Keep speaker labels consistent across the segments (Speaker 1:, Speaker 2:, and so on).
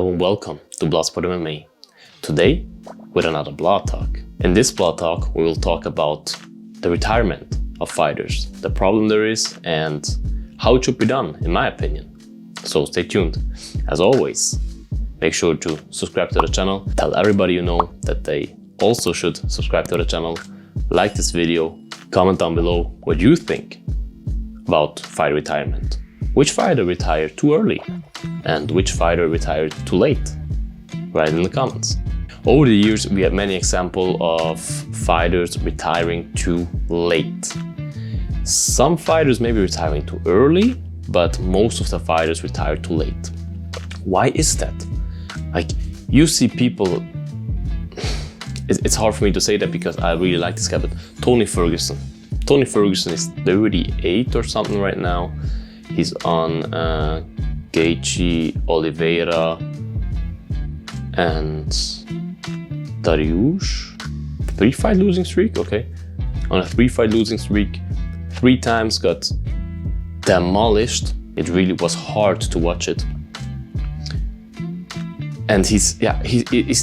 Speaker 1: Hello and welcome to Bloodsport MMA. Today, with another Blood Talk. In this Blood Talk, we will talk about the retirement of fighters, the problem there is, and how it should be done, in my opinion. So stay tuned. As always, make sure to subscribe to the channel. Tell everybody you know that they also should subscribe to the channel. Like this video, comment down below what you think about fighter retirement. Which fighter retired too early? And which fighter retired too late? Write in the comments. Over the years, we have many examples of fighters retiring too late. Some fighters may be retiring too early, but most of the fighters retire too late. Why is that? Like, you see people, it's hard for me to say that because I really like this guy, but Tony Ferguson. Tony Ferguson is 38 or something right now. He's on Gaethje, Oliveira, and Dariush. 3-fight losing streak, okay. On a 3-fight losing streak, 3 times got demolished. It really was hard to watch it. And he's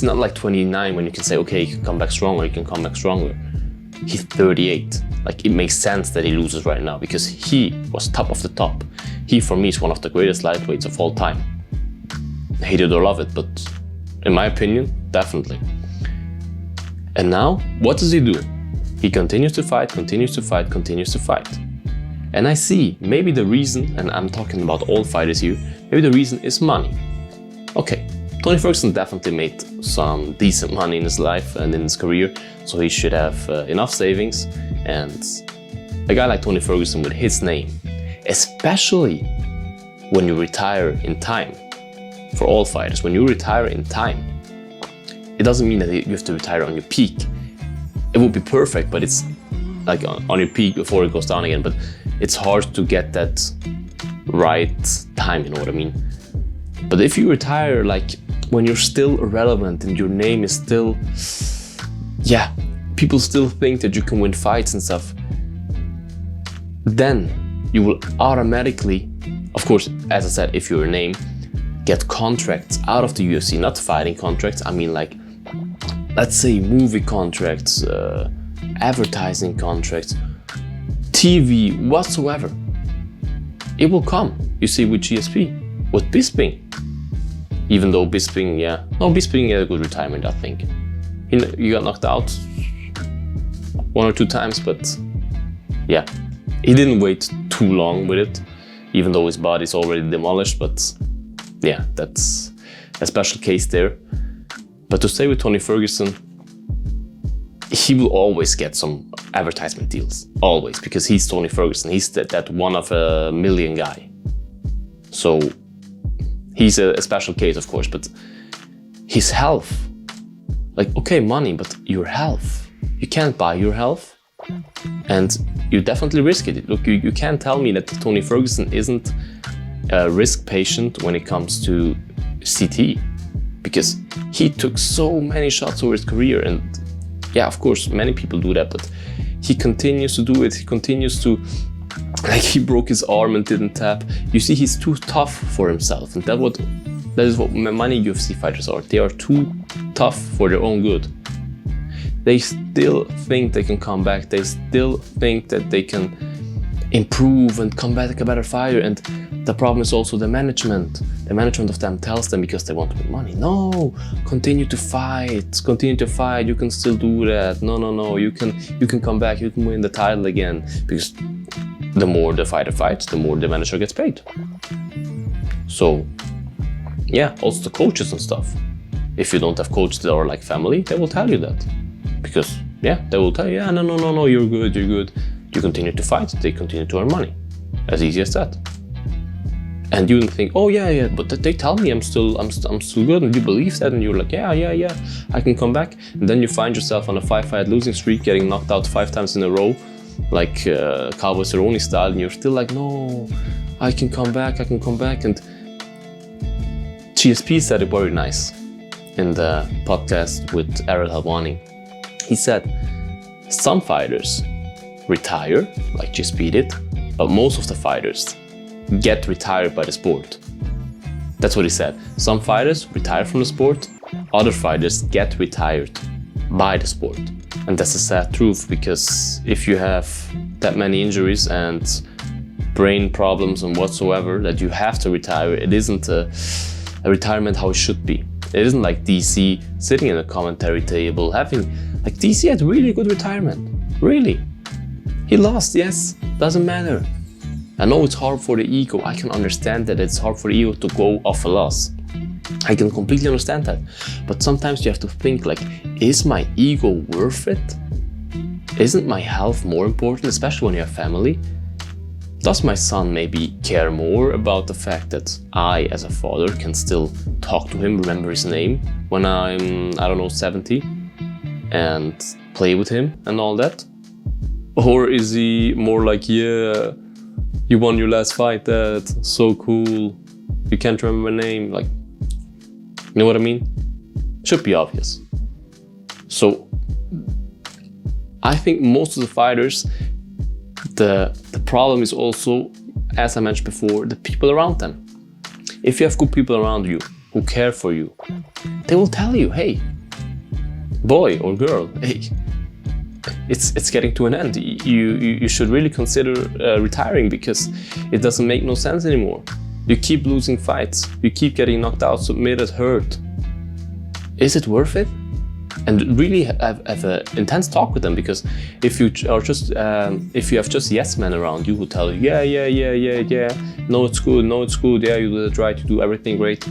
Speaker 1: not like 29 when you can say, okay, he can come back stronger, he can come back stronger. He's 38. Like, it makes sense that he loses right now because he was top of the top. He, for me, is one of the greatest lightweights of all time. Hate it or love it, but in my opinion, definitely. And now, what does he do? He continues to fight, continues to fight, continues to fight. And I see, maybe the reason, and I'm talking about all fighters here, maybe the reason is money. Okay, Tony Ferguson definitely made some decent money in his life and in his career, so he should have enough savings. And a guy like Tony Ferguson with his name, especially when you retire in time, for all fighters, when you retire in time, it doesn't mean that you have to retire on your peak. It would be perfect, but it's like on your peak before it goes down again, but it's hard to get that right time, you know what I mean? But if you retire like when you're still relevant and your name is still, people still think that you can win fights and stuff, then you will automatically, of course, as I said, if you're a name, get contracts out of the UFC, not fighting contracts. I mean, like, let's say movie contracts, advertising contracts, TV, whatsoever. It will come. You see with GSP, with Bisping. Even though Bisping, Bisping had a good retirement, I think. He got knocked out 1 or 2 times, but yeah, he didn't wait too long with it, even though his body's already demolished, but yeah, that's a special case there. But to stay with Tony Ferguson, he will always get some advertisement deals, always, because he's Tony Ferguson. He's that one of a million guy. So he's a special case, of course, but his health, like, okay, money, but your health, you can't buy your health, and you definitely risk it. Look, you can't tell me that Tony Ferguson isn't a risk patient when it comes to CT, because he took so many shots over his career, and yeah, of course, many people do that, but he continues to do it. He continues to, like, he broke his arm and didn't tap. You see, he's too tough for himself, and that is what many UFC fighters are. They are too tough for their own good. They still think they can come back. They still think that they can improve and come back a better fighter. And the problem is also the management. The management of them tells them, because they want to make money, no, continue to fight, you can still do that. No, you can come back, you can win the title again. Because the more the fighter fights, the more the manager gets paid. So yeah, also the coaches and stuff. If you don't have coaches that are like family, they will tell you that. Because they will tell you, no, you're good. You continue to fight, they continue to earn money. As easy as that. And you think, oh yeah, but they tell me I'm still good, and you believe that, and you're like, yeah, I can come back. And then you find yourself on a 5-fight losing streak, getting knocked out 5 times in a row, like Cowboy Cerrone style, and you're still like, no, I can come back. And GSP said it very nice in the podcast with Ariel Helwani. He said, some fighters retire, like GSP did, but most of the fighters get retired by the sport. That's what he said. Some fighters retire from the sport, other fighters get retired by the sport. And that's a sad truth, because if you have that many injuries and brain problems and whatsoever that you have to retire, it isn't a retirement how it should be. It isn't like DC sitting in a commentary table having, like DC had really good retirement, really. He lost, yes, doesn't matter. I know it's hard for the ego. I can understand that it's hard for the ego to go off a loss. I can completely understand that. But sometimes you have to think like, is my ego worth it? Isn't my health more important, especially when you have family? Does my son maybe care more about the fact that I, as a father, can still talk to him, remember his name when I'm, 70, and play with him and all that? Or is he more like, yeah, you won your last fight, Dad, so cool, you can't remember my name, like, you know what I mean? Should be obvious. So, I think most of the fighters, the problem is also, as I mentioned before, the people around them. If you have good people around you who care for you, they will tell you, hey, boy or girl, hey, it's getting to an end. You should really consider retiring, because it doesn't make no sense anymore. You keep losing fights, you keep getting knocked out, submitted, hurt. Is it worth it? And really have an intense talk with them, because if you have just yes men around you who tell you, yeah, no it's good, yeah, you did it right, you do everything great.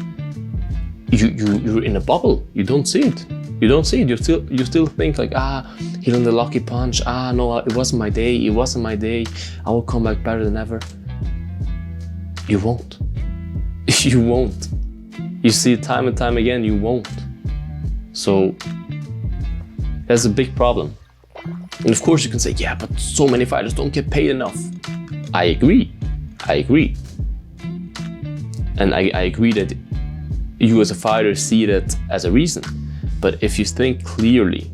Speaker 1: You're in a bubble. You don't see it. You still think like, he done the lucky punch. No, it wasn't my day. I will come back better than ever. You won't. You won't. You see it time and time again. You won't. So there's a big problem. And of course you can say, yeah, but so many fighters don't get paid enough. I agree. And I agree that you as a fighter see that as a reason. But if you think clearly,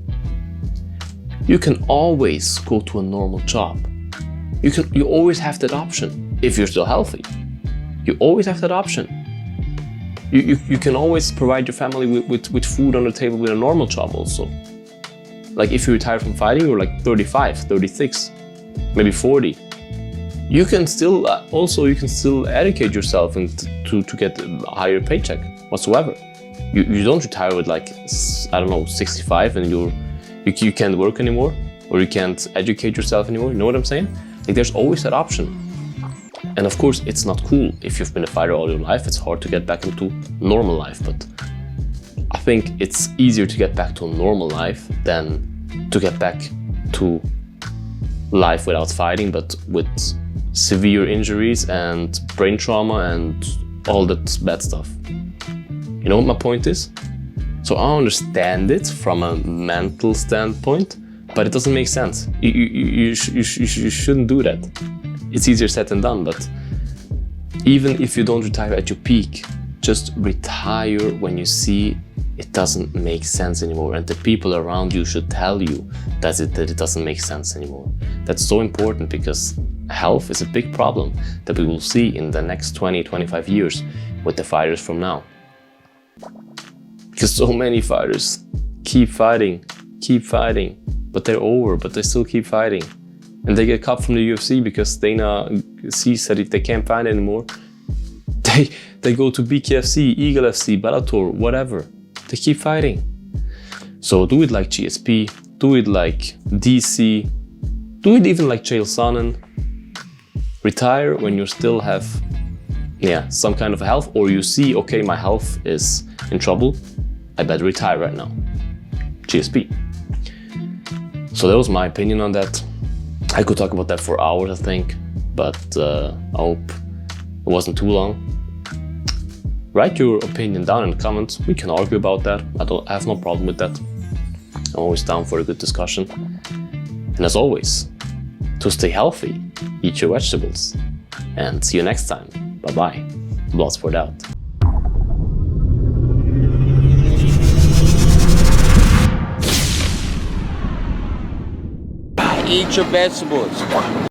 Speaker 1: you can always go to a normal job. You always have that option if you're still healthy. You always have that option. You can always provide your family with food on the table with a normal job also. Like if you retire from fighting, you're like 35, 36, maybe 40. You can still educate yourself and to get a higher paycheck whatsoever. You don't retire with like, 65 and you can't work anymore, or you can't educate yourself anymore. You know what I'm saying? Like there's always that option. And of course, it's not cool if you've been a fighter all your life. It's hard to get back into normal life, but I think it's easier to get back to a normal life than to get back to life without fighting, but with severe injuries and brain trauma and all that bad stuff. You know what my point is? So I understand it from a mental standpoint, but it doesn't make sense. You shouldn't do that. It's easier said than done, but even if you don't retire at your peak, just retire when you see it doesn't make sense anymore, and the people around you should tell you that it doesn't make sense anymore. That's so important, because health is a big problem that we will see in the next 20-25 years with the fighters from now. Because so many fighters keep fighting, but they're over, but they still keep fighting. And they get cut from the UFC because Dana sees that if they can't fight anymore, they go to BKFC, Eagle FC, Bellator, whatever. They keep fighting. So do it like GSP, do it like DC, do it even like Chael Sonnen. Retire when you still have some kind of health, or you see, okay, my health is in trouble, I better retire right now. GSP. So that was my opinion on that. I could talk about that for hours, I think, but I hope it wasn't too long. Write your opinion down in the comments. We can argue about that. I have no problem with that. I'm always down for a good discussion. And as always, to stay healthy, eat your vegetables. And see you next time. Bye-bye. Bloodsport out.
Speaker 2: Eat your vegetables.